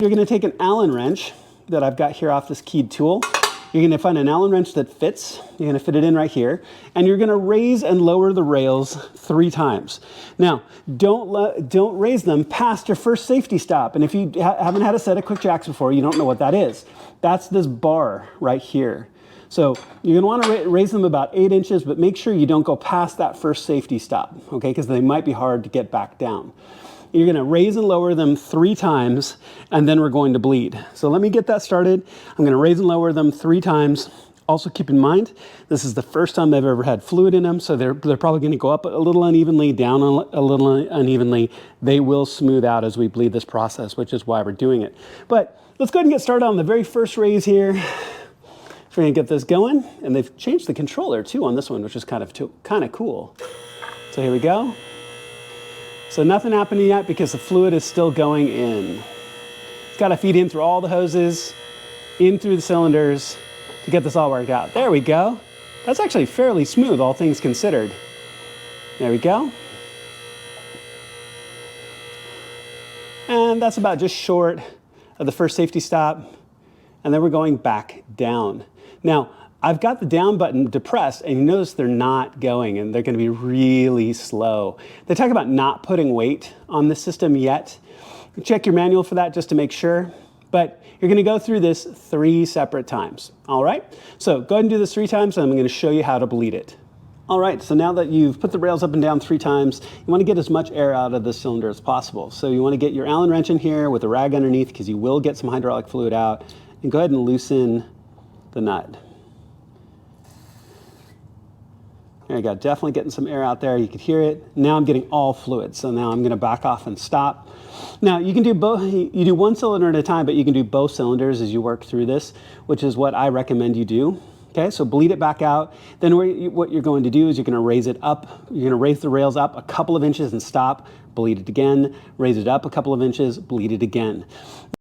You're going to take an Allen wrench that I've got here off this keyed tool. You're going to find an Allen wrench that fits. You're going to fit it in right here. And you're going to raise and lower the rails 3 times. Now, don't raise them past your first safety stop. And if you haven't had a set of QuickJacks before, you don't know what that is. That's this bar right here. So you're going to want to raise them about 8 inches, but make sure you don't go past that first safety stop, okay? Because they might be hard to get back down. You're going to raise and lower them 3 times, and then we're going to bleed. So let me get that started. I'm going to raise and lower them 3 times. Also keep in mind, this is the first time they've ever had fluid in them, so they're probably going to go up a little unevenly, down a little unevenly. They will smooth out as we bleed this process, which is why we're doing it. But let's go ahead and get started on the very first raise here. So we're going to get this going, and they've changed the controller too on this one, which is kind of cool. So here we go. So nothing happening yet because the fluid is still going in. It's got to feed in through all the hoses, in through the cylinders to get this all worked out. There we go. That's actually fairly smooth, all things considered. There we go. And that's about just short of the first safety stop. And then we're going back down. Now, I've got the down button depressed, and you notice they're not going, and they're going to be really slow. They talk about not putting weight on the system yet. Check your manual for that just to make sure. But you're going to go through this 3 separate times. All right? So go ahead and do this 3 times, and I'm going to show you how to bleed it. All right, so now that you've put the rails up and down 3 times, you want to get as much air out of the cylinder as possible. So you want to get your Allen wrench in here with a rag underneath, because you will get some hydraulic fluid out, and go ahead and loosen the nut. There you go, definitely getting some air out there. You could hear it. Now I'm getting all fluid, so now I'm going to back off and stop. Now you can do both. You do 1 cylinder at a time, but you can do both cylinders as you work through this, which is what I recommend you do. Okay, so bleed it back out. Then what you're going to do is you're going to raise it up. You're going to raise the rails up a couple of inches and stop. Bleed it again. Raise it up a couple of inches. Bleed it again.